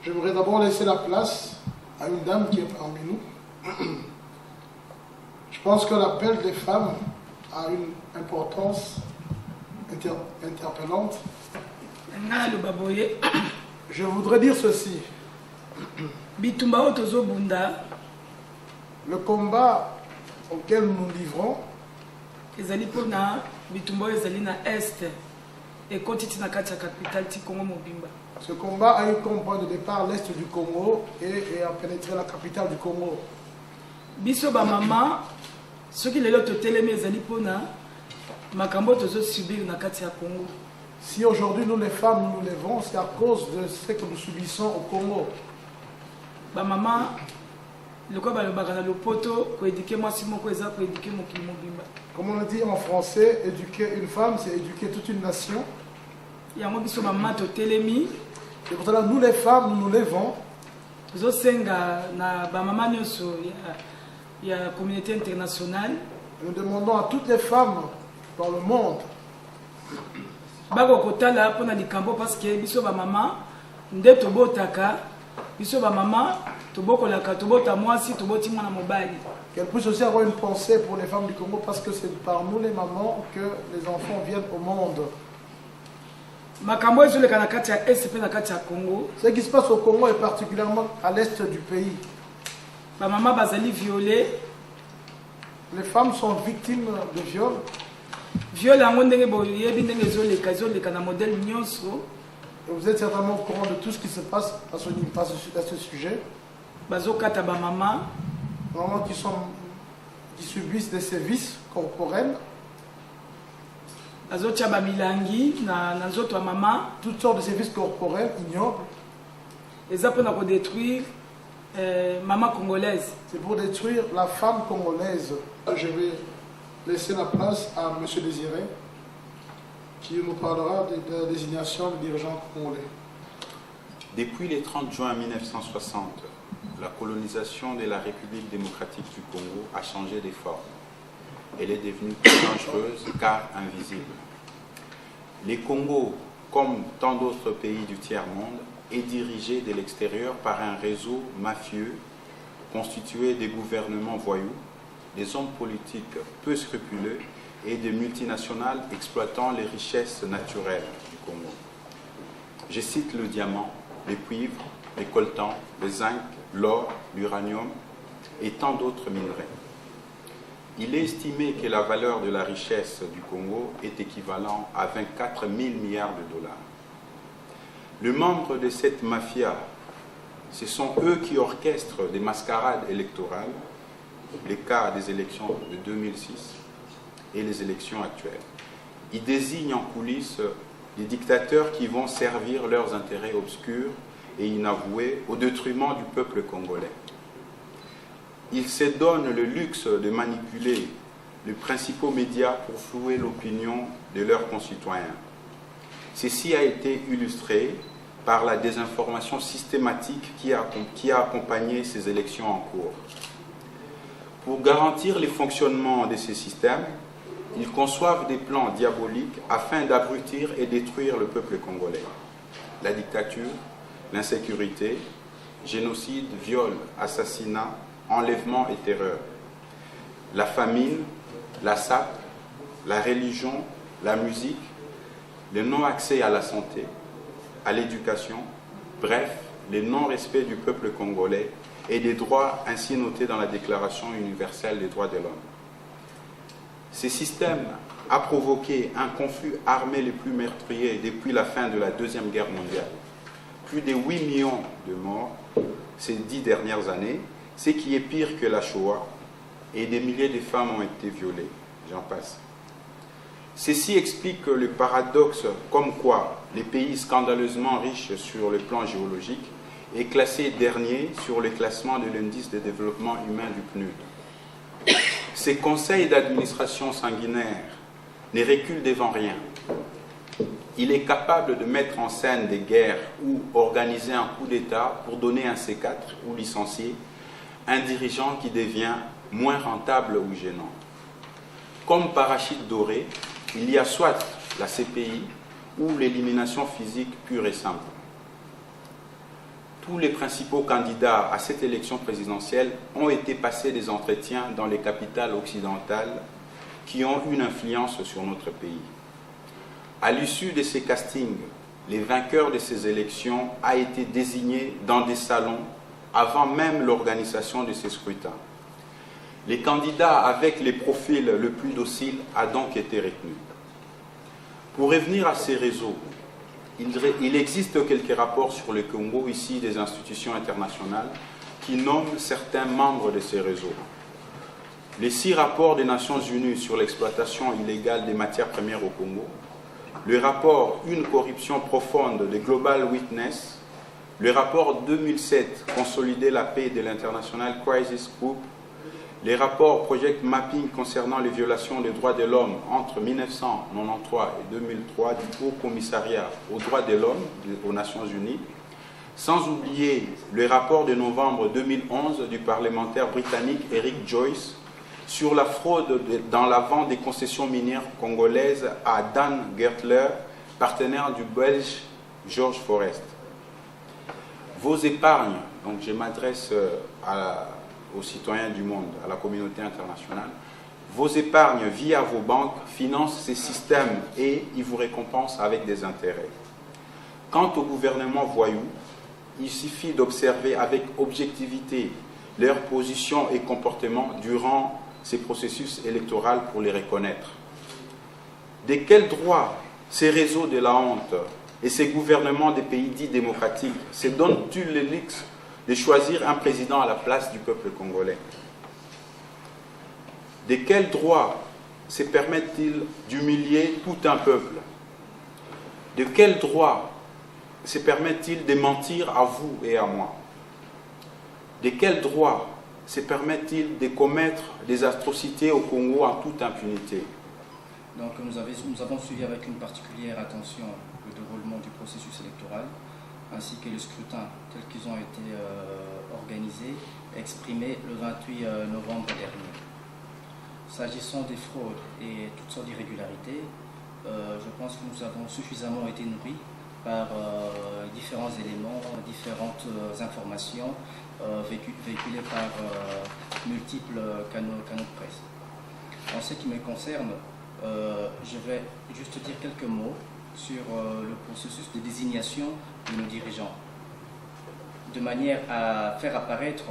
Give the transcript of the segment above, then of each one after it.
J'aimerais d'abord laisser la place à une dame qui est parmi nous. Je pense que l'appel des femmes a une importance interpellante. Je voudrais dire ceci. Le combat auquel nous livrons ce combat a eu comme point de départ l'est du Congo et a pénétré la capitale du Congo. Si aujourd'hui nous les femmes nous levons, c'est à cause de ce que nous subissons au Congo. Comme on le dit en français, éduquer une femme, c'est éduquer toute une nation. Et pour cela, nous les femmes, nous nous levons. Communauté internationale. Nous demandons à toutes les femmes dans le monde qu'elles puissent aussi avoir une pensée pour les femmes du Congo, parce que c'est par nous les mamans que les enfants viennent au monde. Ce qui se passe au Congo et particulièrement à l'est du pays. Les femmes sont victimes de viol. Et vous êtes certainement au courant de tout ce qui se passe à ce sujet. Maman qui subissent des sévices corporels. Toutes sortes de sévices corporels ignobles. Maman congolaise. C'est pour détruire la femme congolaise. Je vais laisser la place à M. Désiré, qui nous parlera de la désignation des dirigeants congolais. Depuis le 30 juin 1960, la colonisation de la République démocratique du Congo a changé de forme. Elle est devenue plus dangereuse car invisible. Les Congos, comme tant d'autres pays du tiers-monde, est dirigé de l'extérieur par un réseau mafieux constitué des gouvernements voyous, des hommes politiques peu scrupuleux et des multinationales exploitant les richesses naturelles du Congo. Je cite le diamant, les cuivres, les coltans, le zinc, l'or, l'uranium et tant d'autres minerais. Il est estimé que la valeur de la richesse du Congo est équivalente à 24 000 milliards de dollars. Les membres de cette mafia, ce sont eux qui orchestrent des mascarades électorales, les cas des élections de 2006 et les élections actuelles. Ils désignent en coulisses des dictateurs qui vont servir leurs intérêts obscurs et inavoués au détriment du peuple congolais. Ils se donnent le luxe de manipuler les principaux médias pour flouer l'opinion de leurs concitoyens. Ceci a été illustré par la désinformation systématique qui a accompagné ces élections en cours. Pour garantir le fonctionnement de ces systèmes, ils conçoivent des plans diaboliques afin d'abrutir et détruire le peuple congolais. La dictature, l'insécurité, génocide, viol, assassinat, enlèvement et terreur. La famine, la sape, la religion, la musique, le non-accès à la santé, à l'éducation, bref, le non-respect du peuple congolais et des droits ainsi notés dans la Déclaration universelle des droits de l'homme. Ce système a provoqué un conflit armé le plus meurtrier depuis la fin de la Deuxième Guerre mondiale. Plus de 8 millions de morts ces 10 dernières années, ce qui est pire que la Shoah, et des milliers de femmes ont été violées, j'en passe. Ceci explique le paradoxe comme quoi les pays scandaleusement riches sur le plan géologique est classé dernier sur le classement de l'indice de développement humain du PNUD. Ces conseils d'administration sanguinaires ne reculent devant rien. Il est capable de mettre en scène des guerres ou organiser un coup d'État pour donner un C4 ou licencier un dirigeant qui devient moins rentable ou gênant. Comme parachute doré, il y a soit la CPI ou l'élimination physique pure et simple. tous les principaux candidats à cette élection présidentielle ont été passés des entretiens dans les capitales occidentales qui ont une influence sur notre pays. À l'issue de ces castings, les vainqueurs de ces élections ont été désignés dans des salons avant même l'organisation de ces scrutins. Les candidats avec les profils le plus dociles ont donc été retenus. Pour revenir à ces réseaux, il existe quelques rapports sur le Congo, ici des institutions internationales, qui nomment certains membres de ces réseaux. Les 6 rapports des Nations Unies sur l'exploitation illégale des matières premières au Congo, le rapport Une corruption profonde de Global Witness, le rapport 2007 Consolider la paix de l'International Crisis Group, les rapports Project Mapping concernant les violations des droits de l'homme entre 1993 et 2003 du Haut Commissariat aux droits de l'homme aux Nations Unies, sans oublier le rapport de novembre 2011 du parlementaire britannique Eric Joyce sur la fraude dans la vente des concessions minières congolaises à Dan Gertler, partenaire du Belge George Forest. Vos épargnes, donc je m'adresse aux citoyens du monde, à la communauté internationale, vos épargnes via vos banques financent ces systèmes et ils vous récompensent avec des intérêts. Quant au gouvernement voyou, il suffit d'observer avec objectivité leurs positions et comportements durant ces processus électoraux pour les reconnaître. De quel droit ces réseaux de la honte et ces gouvernements des pays dits démocratiques se donnent-ils le luxe de choisir un président à la place du peuple congolais? De quel droit se permettent-ils d'humilier tout un peuple? De quel droit se permettent-ils de mentir à vous et à moi? De quel droit se permettent-ils de commettre des atrocités au Congo en toute impunité? Donc nous avons suivi avec une particulière attention le déroulement du processus électoral, ainsi que les scrutins tels qu'ils ont été organisés, exprimés le 28 novembre dernier. S'agissant des fraudes et toutes sortes d'irrégularités, je pense que nous avons suffisamment été nourris par différents éléments, différentes informations véhiculées par multiples canaux de presse. En ce qui me concerne, je vais juste dire quelques mots sur le processus de désignation de nos dirigeants, de manière à faire apparaître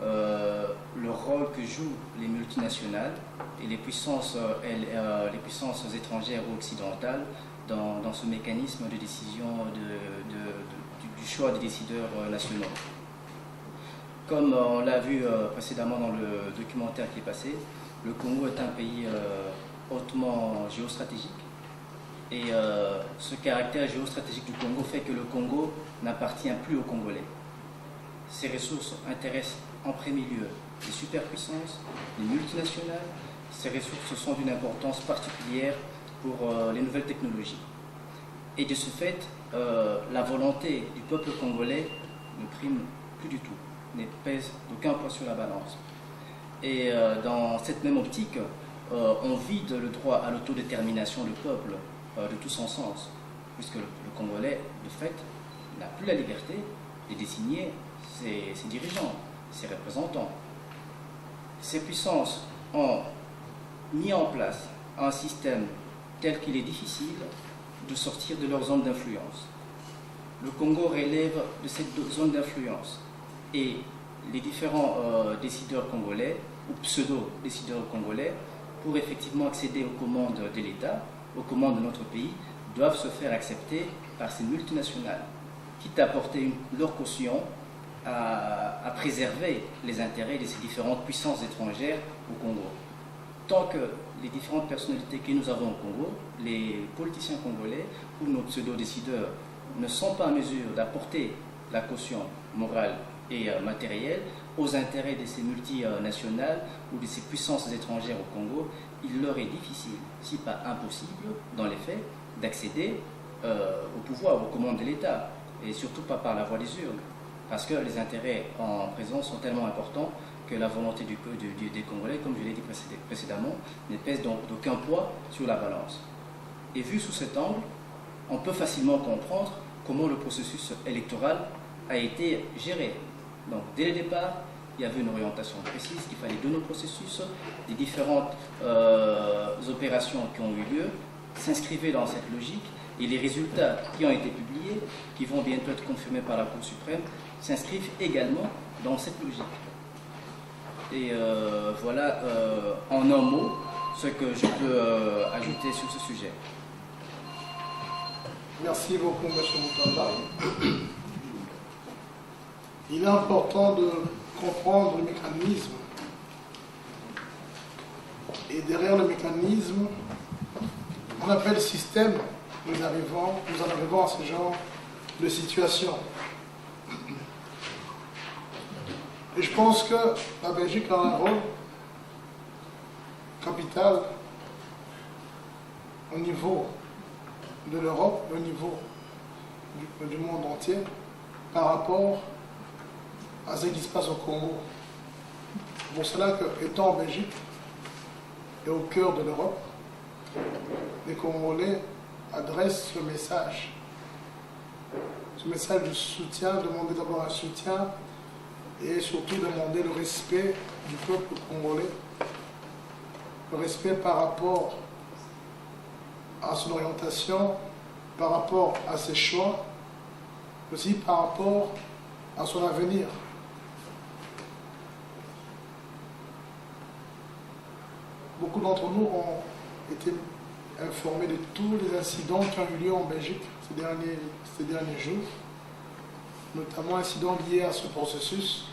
le rôle que jouent les multinationales et les puissances étrangères ou occidentales dans ce mécanisme de décision du choix des décideurs nationaux. Comme on l'a vu précédemment dans le documentaire qui est passé, le Congo est un pays hautement géostratégique. Et ce caractère géostratégique du Congo fait que le Congo n'appartient plus aux Congolais. Ces ressources intéressent en premier lieu les superpuissances, les multinationales. Ces ressources sont d'une importance particulière pour les nouvelles technologies. Et de ce fait, la volonté du peuple congolais ne prime plus du tout, ne pèse d'aucun poids sur la balance. Et dans cette même optique, on vide le droit à l'autodétermination du peuple de tout son sens, puisque le Congolais, de fait, n'a plus la liberté de désigner ses dirigeants, ses représentants. Ces puissances ont mis en place un système tel qu'il est difficile de sortir de leur zone d'influence. Le Congo relève de cette zone d'influence et les différents décideurs congolais, ou pseudo-décideurs congolais, pour effectivement accéder aux commandes de l'État, aux commandes de notre pays, doivent se faire accepter par ces multinationales, quitte à apporter leur caution à préserver les intérêts de ces différentes puissances étrangères au Congo. Tant que les différentes personnalités que nous avons au Congo, les politiciens congolais ou nos pseudo-décideurs ne sont pas en mesure d'apporter la caution morale et matérielle aux intérêts de ces multinationales ou de ces puissances étrangères au Congo, il leur est difficile, si pas impossible, dans les faits, d'accéder au pouvoir, aux commandes de l'État, et surtout pas par la voie des urnes, parce que les intérêts en présence sont tellement importants que la volonté des Congolais, comme je l'ai dit précédemment, ne pèse donc d'aucun poids sur la balance. Et vu sous cet angle, on peut facilement comprendre comment le processus électoral a été gérée. Donc dès le départ, il y avait une orientation précise qu'il fallait de nos processus, les différentes opérations qui ont eu lieu s'inscrivaient dans cette logique et les résultats qui ont été publiés, qui vont bientôt être confirmés par la Cour suprême, s'inscrivent également dans cette logique. Et voilà en un mot ce que je peux ajouter sur ce sujet. Merci beaucoup, M. Moutamba. Il est important de comprendre le mécanisme. Et derrière le mécanisme, on appelle système, nous en arrivons à ce genre de situation. Et je pense que la Belgique a un rôle capital au niveau de l'Europe, au niveau du monde entier, par rapport à ce qui se passe au Congo. C'est pour cela que, étant en Belgique et au cœur de l'Europe, les Congolais adressent ce message de soutien, demander d'abord un soutien et surtout demander le respect du peuple congolais, le respect par rapport à son orientation, par rapport à ses choix, aussi par rapport à son avenir. Beaucoup d'entre nous ont été informés de tous les incidents qui ont eu lieu en Belgique ces derniers jours, notamment incidents liés à ce processus.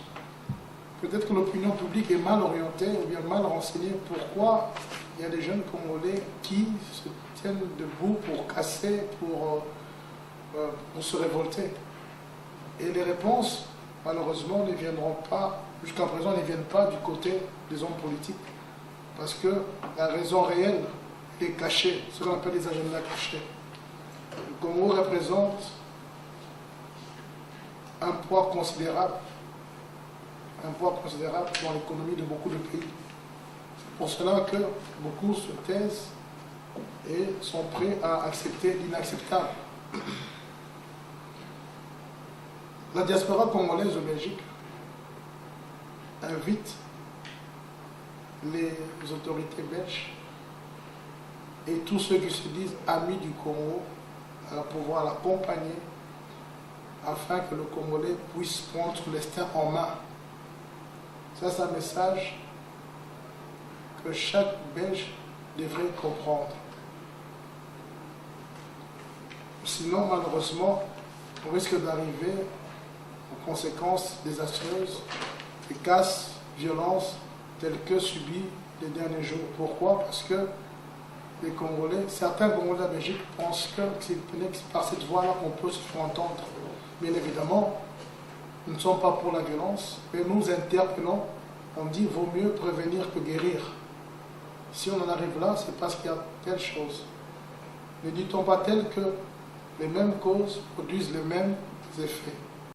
Peut-être que l'opinion publique est mal orientée ou bien mal renseignée. Pourquoi il y a des jeunes Congolais qui se tiennent debout pour casser, pour se révolter? Et les réponses, malheureusement, ne viendront pas, jusqu'à présent, ne viennent pas du côté des hommes politiques. Parce que la raison réelle est cachée, ce qu'on appelle les agendas cachés. Le Congo représente un poids considérable dans l'économie de beaucoup de pays. C'est pour cela que beaucoup se taisent et sont prêts à accepter l'inacceptable. La diaspora congolaise au Belgique invite les autorités belges et tous ceux qui se disent amis du Congo à pouvoir l'accompagner afin que le Congolais puisse prendre son destin en main. Ça, c'est un message que chaque Belge devrait comprendre. Sinon, malheureusement, on risque d'arriver aux conséquences désastreuses, des casses, violences, telles que subies les derniers jours. Pourquoi? Parce que les Congolais, certains Congolais de la Belgique pensent que c'est par cette voie-là qu'on peut se faire entendre. Bien évidemment, nous ne sommes pas pour la violence, mais nous interpellons, on dit vaut mieux prévenir que guérir. Si on en arrive là, c'est parce qu'il y a telle chose. Ne dit-on pas tel que les mêmes causes produisent les mêmes effets?